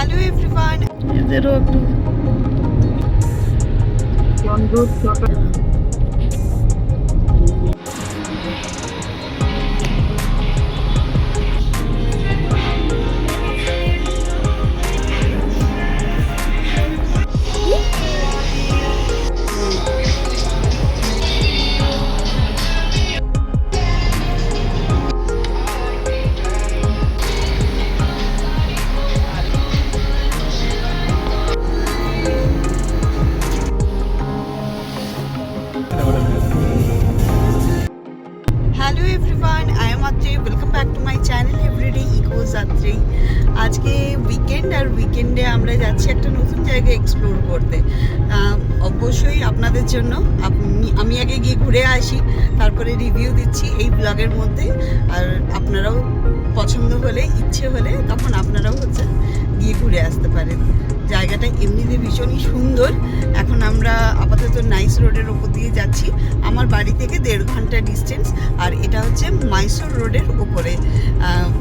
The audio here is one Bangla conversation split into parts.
হ্যালো এভরিওয়ান, এদেরও একটু hello everyone, I am Atri. Welcome back to my channel everyday echoes Atri. আজকে উইকেন্ড, আর উইকেন্ডে আমরা যাচ্ছি একটা নতুন জায়গা এক্সপ্লোর করতে। অবশ্যই আপনাদের জন্য আমি আগে গিয়ে ঘুরে আসি, তারপরে রিভিউ দিচ্ছি এই ব্লগের মধ্যে। আর আপনারাও পছন্দ হলে, ইচ্ছে হলে তখন আপনারাও গিয়ে ঘুরে আসতে পারেন। জায়গাটা এমনিতে ভীষণই সুন্দর। এখন আমরা আপাতত নাইস রোডের ওপর দিয়ে যাচ্ছি। আমার বাড়ি থেকে 1.5 ঘন্টা ডিস্টেন্স, আর এটা হচ্ছে মাইসোর রোডের ওপরে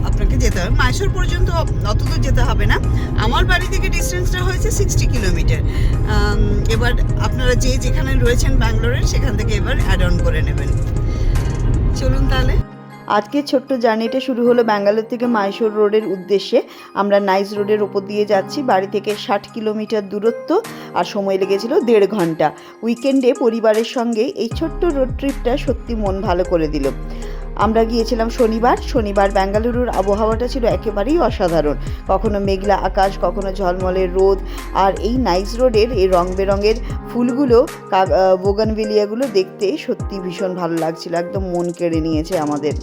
আপনাকে যেতে হবে। মাইসোর পর্যন্ত অত দূর যেতে হবে না, আমার বাড়ি থেকে ডিস্টেন্সটা হয়েছে 60 কিলোমিটার। এবার আপনারা যেখানে রয়েছেন ব্যাঙ্গালোরের, সেখান থেকে এবার অ্যাড অন করে নেবেন। চলুন তাহলে। আজকের ছোট্ট জার্নিটা শুরু হলো ব্যাঙ্গালোর থেকে মাইসোর রোডের উদ্দেশ্যে। আমরা নাইস রোডের ওপর দিয়ে যাচ্ছি। বাড়ি থেকে 60 কিলোমিটার দূরত্ব, আর সময় লেগেছিল 1.5 ঘন্টা। উইকেন্ডে পরিবারের সঙ্গে এই ছোট্ট রোড ট্রিপটা সত্যি মন ভালো করে দিল। আমরা গিয়েছিলাম শনিবার। বেঙ্গালুরুর আবহাওয়াটা ছিল একেবারেই অসাধারণ। কখনো মেঘলা আকাশ, কখনো ঝলমলে রোদ। আর এই নাইস রোডের এই রং বেরঙের ফুলগুলো, বোগানভিলিয়াগুলো দেখতে সত্যি ভীষণ ভালো লাগছিল। একদম মন কেড়ে নিয়েছে আমাদের।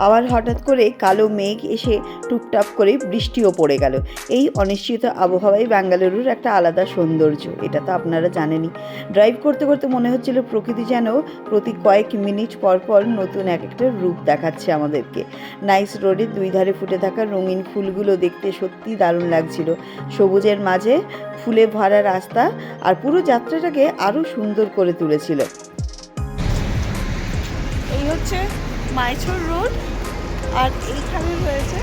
আবার হঠাৎ করে কালো মেঘ এসে টুপটাপ করে বৃষ্টিও পড়ে গেল। এই অনিশ্চিত আবহাওয়ায় বেঙ্গালুরুর একটা আলাদা সৌন্দর্য, এটা তো আপনারা জানেনই। ড্রাইভ করতে করতে মনে হচ্ছিল প্রকৃতি যেন প্রতি কয়েক মিনিট পর পর নতুন এক একটা রূপ দেখাচ্ছে আমাদেরকে। নাইস রোডের দুই ধারে ফুটে থাকা রঙিন ফুলগুলো দেখতে সত্যি দারুণ লাগছিল। সবুজের মাঝে ফুলে ভরা রাস্তা আর পুরো যাত্রাটাকে আরও সুন্দর করে তুলেছিল। এই হচ্ছে মাইসোর রোড, আর এইখানে রয়েছে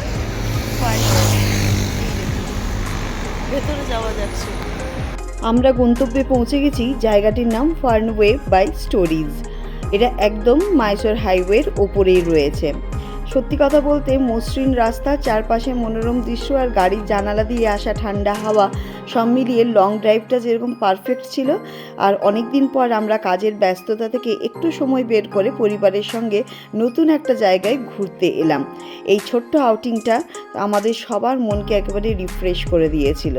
ভেতরে যাওয়া যাচ্ছে। আমরা গন্তব্যে পৌঁছে গেছি। জায়গাটির নাম ফার্নওয়ে বাই স্টোরিজ। এটা একদম মাইসোর হাইওয়ের ওপরেই রয়েছে। সত্যি কথা বলতে মসৃণ রাস্তা, চারপাশে মনোরম দৃশ্য, আর গাড়ির জানালা দিয়ে আসা ঠান্ডা হাওয়া, সব মিলিয়ে লং ড্রাইভটা যেরকম পারফেক্ট ছিল। আর অনেক দিন পর আমরা কাজের ব্যস্ততা থেকে একটু সময় বের করে পরিবারের সঙ্গে নতুন একটা জায়গায় ঘুরতে এলাম। এই ছোট্ট আউটিংটা আমাদের সবার মনকে একেবারে রিফ্রেশ করে দিয়েছিল।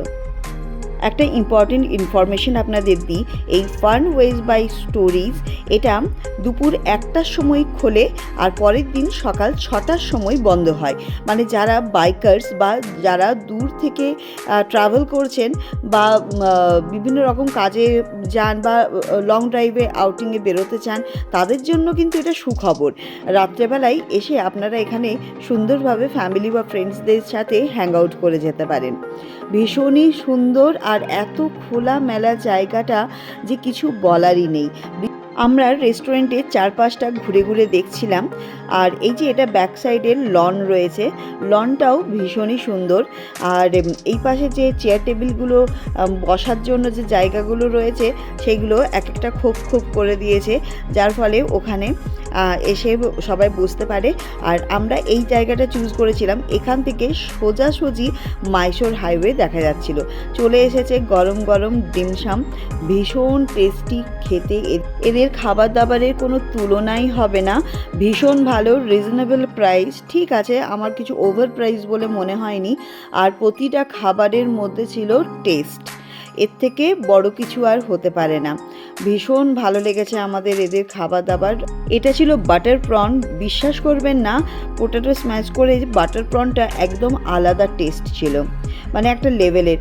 একটা ইম্পর্টেন্ট ইনফরমেশন আপনাদের দিই, এই ফার্নওয়েজ বাই স্টোরিজ এটা দুপুর 1টার সময় খোলে, আর পরের দিন সকাল 6টার সময় বন্ধ হয়। মানে যারা বাইকার্স বা যারা দূর থেকে ট্রাভেল করছেন বা বিভিন্ন রকম কাজে যান বা লং ড্রাইভে আউটিংয়ে বেরোতে চান, তাদের জন্য কিন্তু এটা সুখবর। রাত্রেবেলায় এসে আপনারা এখানে সুন্দরভাবে ফ্যামিলি বা ফ্রেন্ডসদের সাথে হ্যাং আউট করে যেতে পারেন। ভীষণই সুন্দর, আর এত খোলা মেলা জায়গাটা যে কিছু বলারই নেই। আমরা রেস্টুরেন্টের চারপাশটা ঘুরে ঘুরে দেখছিলাম। আর এই যে এটা ব্যাক সাইডের লন রয়েছে, লনটাও ভীষণই সুন্দর। আর এই পাশে যে চেয়ার টেবিলগুলো বসার জন্য যে জায়গাগুলো রয়েছে, সেগুলো এক একটা খোপ খোপ করে দিয়েছে, যার ফলে ওখানে এসে সবাই বুঝতে পারে। আর আমরা এই জায়গাটা চুজ করেছিলাম। এখান থেকে সোজাসুজি মাইসোর হাইওয়ে দেখা যাচ্ছিল। চলে এসেছে গরম গরম ডিমসাম, ভীষণ টেস্টি খেতে। এদের খাবার দাবারের কোনো তুলনাই হবে না, ভীষণ ভালো, রিজনেবল প্রাইস। ঠিক আছে, আমার কিছু ওভার প্রাইস বলে মনে হয়নি। আর প্রতিটা খাবারের মধ্যে ছিল টেস্ট, এর থেকে বড় কিছু আর হতে পারে না। ভীষণ ভালো লেগেছে আমাদের এদের খাবার দাবার। এটা ছিল বাটার প্রন। বিশ্বাস করবেন না, পোটেটো স্ম্যাশ করে বাটার প্রনটা একদম আলাদা টেস্ট ছিল, মানে একটা লেভেলের।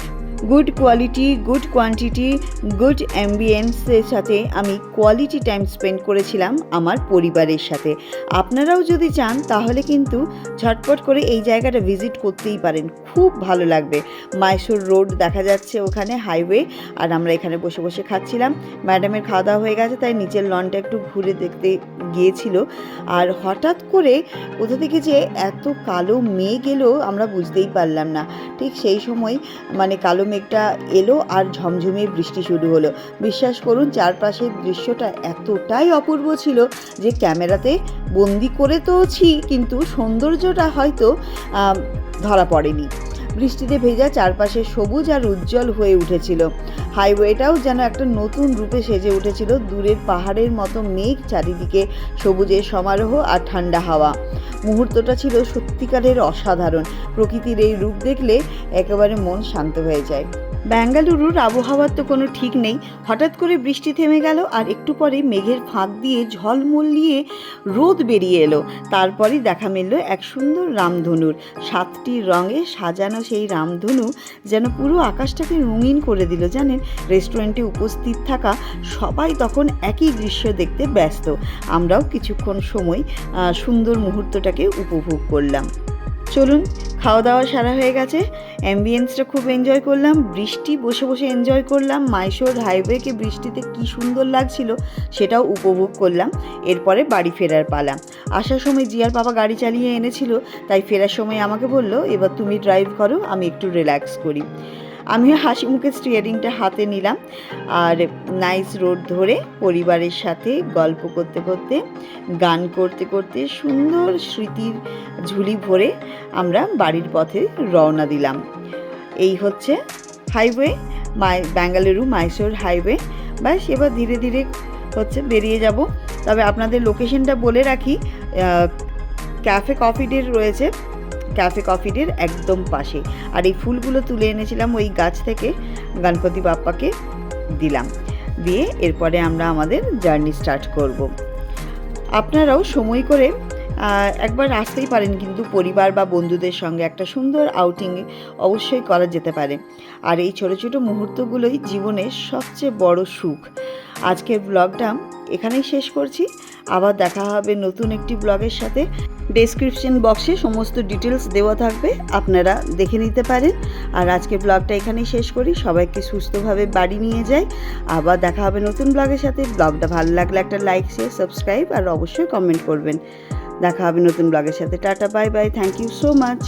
Good quality, good quantity, good অ্যাম্বিয়েন্সের সাথে আমি কোয়ালিটি টাইম স্পেন্ড করেছিলাম আমার পরিবারের সাথে। আপনারাও যদি চান তাহলে কিন্তু ঝটপট করে এই জায়গাটা ভিজিট করতেই পারেন, খুব ভালো লাগবে। মাইসোর রোড দেখা যাচ্ছে ওখানে, হাইওয়ে, আর আমরা এখানে বসে বসে খাচ্ছিলাম। ম্যাডামের খাওয়া দাওয়া হয়ে গেছে, তাই নিচের লনটা একটু ঘুরে দেখতে গিয়েছিল। আর হঠাৎ করে কোথা থেকে যে এত কালো মেঘ এলো আমরা বুঝতেই পারলাম না। ঠিক সেই সময় মানে কালো মেঘটা এলো আর ঝমঝমিয়ে বৃষ্টি শুরু হলো। বিশ্বাস করুন চারপাশের দৃশ্যটা এতটাই অপূর্ব ছিল যে ক্যামেরাতে বন্দি করে তোছি, কিন্তু সৌন্দর্যটা হয়তো ধরা পড়েনি। বৃষ্টিতে ভেজা চারপাশে সবুজ আর উজ্জ্বল হয়ে উঠেছিল। হাইওয়েটাও যেন একটা নতুন রূপে সেজে উঠেছিল। দূরের পাহাড়ের মতো মেঘ, চারিদিকে সবুজের সমারোহ আর ঠান্ডা হাওয়া। মুহূর্তটা ছিল সত্যিকারের অসাধারণ। প্রকৃতির এই রূপ দেখলে একেবারে মন শান্ত হয়ে যায়। বেঙ্গালুরুর আবহাওয়ার তো কোনো ঠিক নেই। হঠাৎ করে বৃষ্টি থেমে গেল আর একটু পরে মেঘের ফাঁক দিয়ে ঝলমলিয়ে রোদ বেরিয়ে এলো। তারপরই দেখা মিলল এক সুন্দর রামধনুর। 7টি রঙে সাজানো সেই রামধনু যেন পুরো আকাশটাকে রঙিন করে দিল। জানেন, রেস্টুরেন্টে উপস্থিত থাকা সবাই তখন একই দৃশ্য দেখতে ব্যস্ত। আমরাও কিছুক্ষণ সময় সুন্দর মুহূর্তটাকে উপভোগ করলাম। চলুন, খাওয়া দাওয়া সারা হয়ে গেছে, অ্যাম্বিয়েন্সটা খুব এনজয় করলাম, বৃষ্টি বসে বসে এনজয় করলাম, মাইসোর হাইওয়েকে বৃষ্টিতে কি সুন্দর লাগছিল সেটাও উপভোগ করলাম। এরপরে বাড়ি ফেরার পালা। আসার সময় জিয়ার বাবা গাড়ি চালিয়ে এনেছিল, তাই ফেরার সময় আমাকে বলল এবার তুমি ড্রাইভ করো, আমি একটু রিল্যাক্স করি। আমিও হাসি মুখে স্টিয়ারিংটা হাতে নিলাম আর নাইস রোড ধরে পরিবারের সাথে গল্প করতে করতে, গান করতে করতে, সুন্দর স্মৃতির ঝুলি ভরে আমরা বাড়ির পথে রওনা দিলাম। এই হচ্ছে হাইওয়ে, বেঙ্গালুরু মাইসোর হাইওয়ে। ব্যাস, এবার ধীরে ধীরে হচ্ছে বেরিয়ে যাব। তবে আপনাদের লোকেশনটা বলে রাখি, ক্যাফে কফি ডে রয়েছে, ক্যাফে কফি ডের একদম পাশে। আর এই ফুলগুলো তুলে এনেছিলাম ওই গাছ থেকে, গণপতি বাপ্পাকে দিলাম, দিয়ে এরপরে আমরা আমাদের জার্নি স্টার্ট করব। আপনারাও সময় করে একবার আসতেই পারেন, কিন্তু পরিবার বা বন্ধুদের সঙ্গে একটা সুন্দর আউটিং অবশ্যই করা যেতে পারে। আর এই ছোটো ছোটো মুহূর্তগুলোই জীবনের সবচেয়ে বড় সুখ। আজকের ব্লগটা এখানেই শেষ করছি। আবার দেখা হবে নতুন একটি ব্লগের সাথে। ডেসক্রিপশন বক্সে সমস্ত ডিটেলস দেওয়া থাকবে, আপনারা দেখে নিতে পারেন। আর আজকের ব্লগটা এখানেই শেষ করি। সবাইকে সুস্থভাবে বাড়ি নিয়ে যাই। আবার দেখা হবে নতুন ব্লগের সাথে। ব্লগটা ভালো লাগলে একটা লাইক, শেয়ার, সাবস্ক্রাইব আর অবশ্যই কমেন্ট করবেন। দেখা হবে নতুন ব্লগের সাথে। Tata, bye bye, thank you so much.